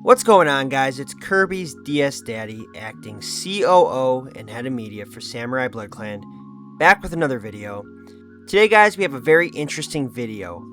What's going on, guys? It's Kirby's DS Daddy acting COO and head of media for Samurai Blood Clan, back with another video. Today, guys, we have a very interesting video.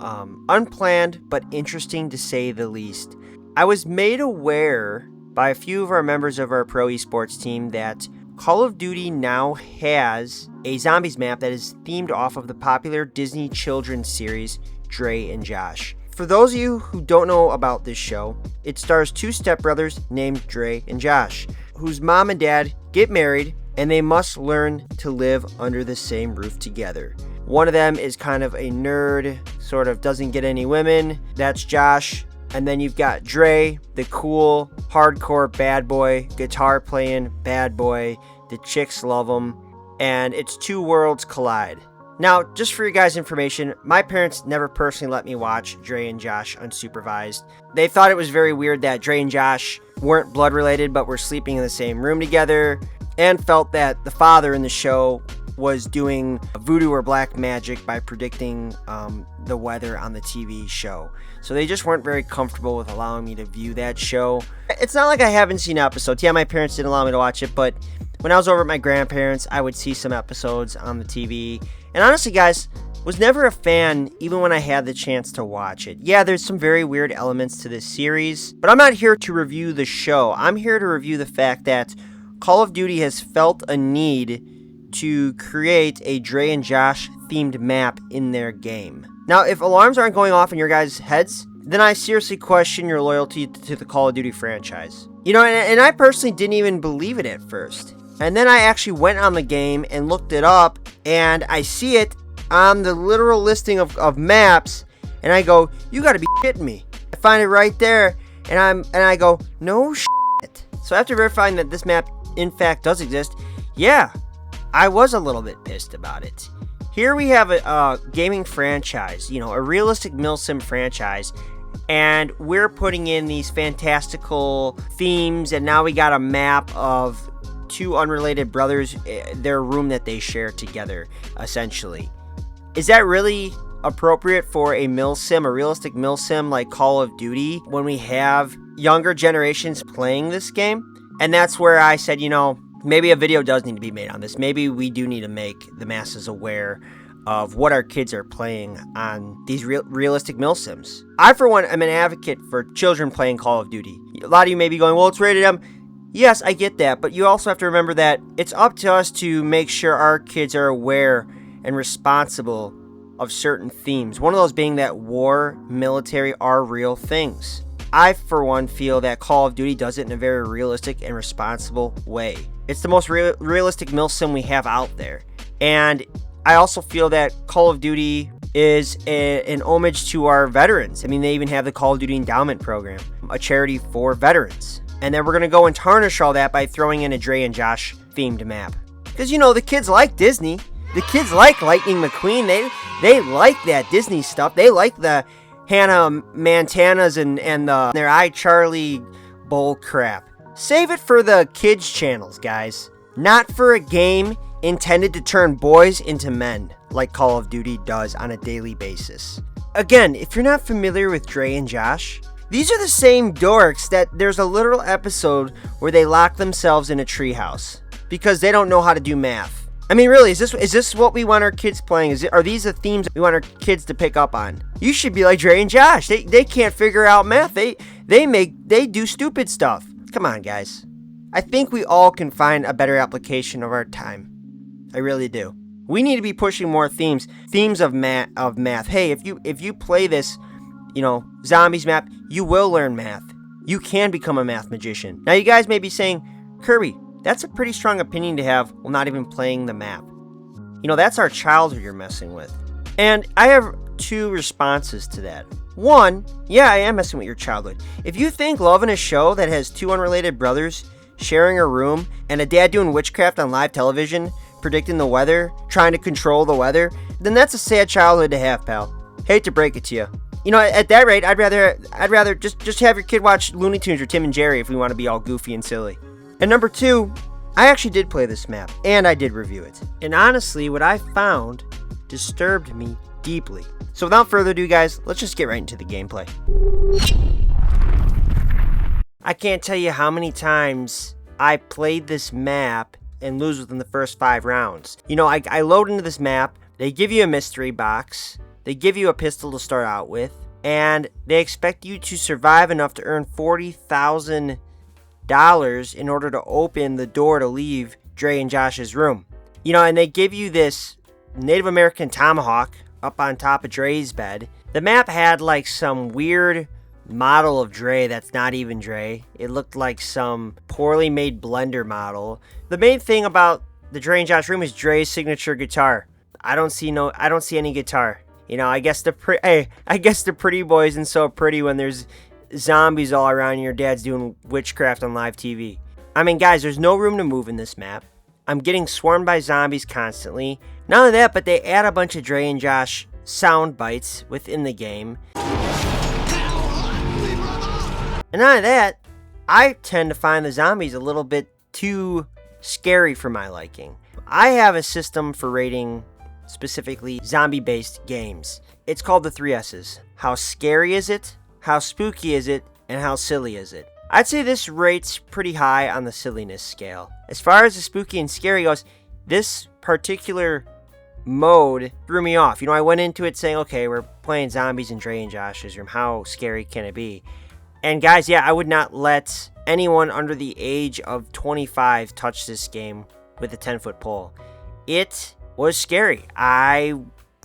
Unplanned, but interesting to say the least. I was made aware by a few of our members of our pro esports team that Call of Duty now has a zombies map that is themed off of the popular Disney children's series, Dre and Josh. For those of you who don't know about this show, it stars two stepbrothers named Dre and Josh, whose mom and dad get married and they must learn to live under the same roof together. One of them is kind of a nerd, sort of doesn't get any women. That's Josh. And then you've got Dre, the cool, hardcore bad boy, guitar playing bad boy. The chicks love him. And it's two worlds collide. Now, just for you guys' information, my parents never personally let me watch Dre and Josh unsupervised. They thought it was very weird that Dre and Josh weren't blood related but were sleeping in the same room together, and felt that the father in the show was doing voodoo or black magic by predicting the weather on the TV show. So they just weren't very comfortable with allowing me to view that show. It's not like I haven't seen episodes. Yeah, my parents didn't allow me to watch it, but when I was over at my grandparents, I would see some episodes on the TV. And honestly, guys, was never a fan even when I had the chance to watch it. Yeah, there's some very weird elements to this series, but I'm not here to review the show. I'm here to review the fact that Call of Duty has felt a need to create a Dre and Josh themed map in their game. Now, if alarms aren't going off in your guys' heads, then I seriously question your loyalty to the Call of Duty franchise. You know, and I personally didn't even believe it at first. And then I actually went on the game and looked it up, and I see it on the literal listing of maps, and I go, you gotta be shitting me. I find it right there, and I go, no shit. So after verifying that this map in fact does exist, yeah, I was a little bit pissed about it. Here we have a gaming franchise, you know, a realistic milsim franchise, and we're putting in these fantastical themes, and now we got a map of two unrelated brothers, their room that they share together, essentially. Is that really appropriate for a milsim, a realistic milsim like Call of Duty, when we have younger generations playing this game? And that's where I said, you know, maybe a video does need to be made on this. Maybe we do need to make the masses aware of what our kids are playing on these realistic milsims. I, for one, am an advocate for children playing Call of Duty. A lot of you may be going, well, it's rated M. Yes, I get that, but you also have to remember that it's up to us to make sure our kids are aware and responsible of certain themes. One of those being that war, military are real things. I, for one, feel that Call of Duty does it in a very realistic and responsible way. It's the most realistic milsim we have out there. And I also feel that Call of Duty is an homage to our veterans. I mean, they even have the Call of Duty Endowment Program, a charity for veterans. And then we're going to go and tarnish all that by throwing in a Dre and Josh themed map. Because, you know, the kids like Disney. The kids like Lightning McQueen. They like that Disney stuff. They like the Hannah Montanas and their iCarly bull crap. Save it for the kids' channels, guys. Not for a game intended to turn boys into men, like Call of Duty does on a daily basis. Again, if you're not familiar with Dre and Josh, these are the same dorks that there's a literal episode where they lock themselves in a treehouse because they don't know how to do math. I mean, really, is this what we want our kids playing? Are these the themes we want our kids to pick up on? You should be like Dre and Josh. They can't figure out math. They do stupid stuff. Come on, guys. I think we all can find a better application of our time. I really do. We need to be pushing more themes of math. Hey, if you play this, you know, zombies map, you will learn math. You can become a math magician. Now, you guys may be saying, Kirby, that's a pretty strong opinion to have while not even playing the map. You know, that's our childhood you're messing with. And I have two responses to that. One, yeah, I am messing with your childhood. If you think loving a show that has two unrelated brothers sharing a room and a dad doing witchcraft on live television, predicting the weather, trying to control the weather, then that's a sad childhood to have, pal. Hate to break it to you. You know, at that rate, I'd rather just have your kid watch Looney Tunes or Tim and Jerry if we want to be all goofy and silly. And number two, I actually did play this map, and I did review it. And honestly, what I found disturbed me deeply. So without further ado, guys, let's just get right into the gameplay. I can't tell you how many times I played this map and lose within the first 5 rounds. You know, I load into this map, they give you a mystery box, they give you a pistol to start out with, and they expect you to survive enough to earn $40,000 in order to open the door to leave Dre and Josh's room. You know, and they give you this Native American tomahawk up on top of Dre's bed. The map had like some weird model of Dre that's not even Dre. It looked like some poorly made Blender model. The main thing about the Dre and Josh room is Dre's signature guitar. I don't see any guitar. You know, I guess the pretty boy isn't so pretty when there's zombies all around and your dad's doing witchcraft on live TV. I mean, guys, there's no room to move in this map. I'm getting swarmed by zombies constantly. Not only that, but they add a bunch of Dre and Josh sound bites within the game. And not only that, I tend to find the zombies a little bit too scary for my liking. I have a system for rating specifically zombie-based games. It's called the 3 S's. How scary is it? How spooky is it? And how silly is it? I'd say this rates pretty high on the silliness scale. As far as the spooky and scary goes, this particular mode threw me off. You know, I went into it saying, okay, we're playing zombies in Dre and Josh's room. How scary can it be? And guys, yeah, I would not let anyone under the age of 25 touch this game with a 10-foot pole. It was scary. I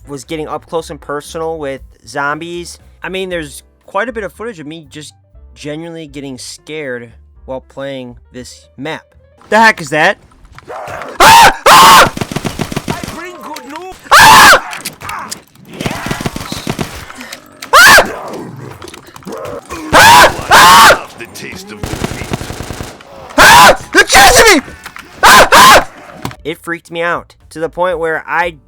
was getting up close and personal with zombies. I mean, there's quite a bit of footage of me just genuinely getting scared while playing this map. The heck is that? I bring good news. The taste of defeat. They're chasing me! It freaked me out to the point where I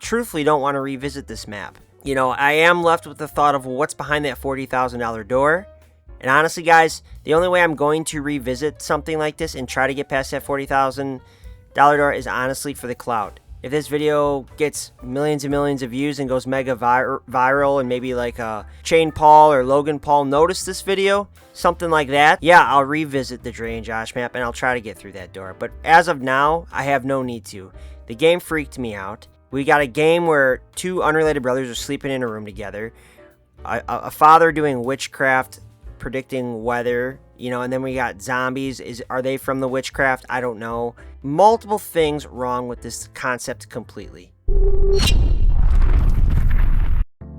truthfully don't want to revisit this map. You know, I am left with the thought of what's behind that $40,000 door. And honestly, guys, the only way I'm going to revisit something like this and try to get past that $40,000 door is honestly for the clout. If this video gets millions and millions of views and goes mega viral and maybe like Shane Paul or Logan Paul notice this video, something like that, yeah, I'll revisit the Dre and Josh map and I'll try to get through that door. But as of now, I have no need to. The game freaked me out. We got a game where 2 unrelated brothers are sleeping in a room together. A father doing witchcraft, predicting weather, you know, and then we got zombies. Are they from the witchcraft? I don't know. Multiple things wrong with this concept completely.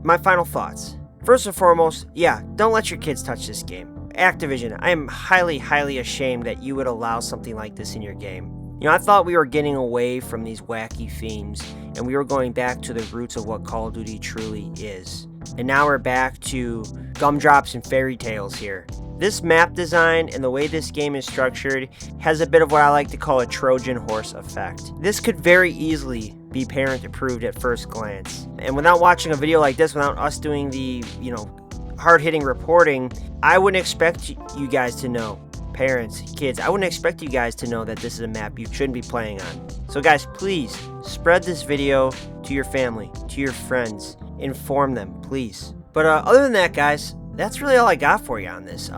My final thoughts. First and foremost, yeah, don't let your kids touch this game. Activision, I am highly, highly ashamed that you would allow something like this in your game. You know, I thought we were getting away from these wacky themes, and we were going back to the roots of what Call of Duty truly is. And now we're back to gumdrops and fairy tales here. This map design and the way this game is structured has a bit of what I like to call a Trojan horse effect. This could very easily be parent approved at first glance. And without watching a video like this, without us doing the, you know, hard-hitting reporting, I wouldn't expect you guys to know. Parents, kids, I wouldn't expect you guys to know that this is a map you shouldn't be playing on. So guys, please spread this video to your family, to your friends. Inform them, please. But other than that, guys, that's really all I got for you on this.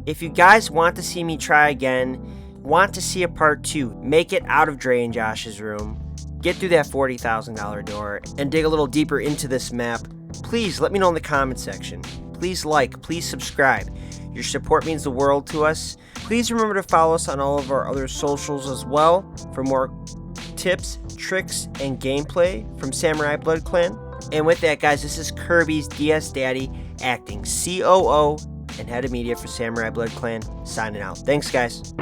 If you guys want to see me try again, want to see a part 2, make it out of Dre and Josh's room, get through that $40,000 door, and dig a little deeper into this map, please let me know in the comment section. Please like, please subscribe. Your support means the world to us. Please remember to follow us on all of our other socials as well for more tips, tricks, and gameplay from Samurai Blood Clan. And with that, guys, this is Kirby's DS Daddy acting COO and head of media for Samurai Blood Clan, signing out. Thanks, guys.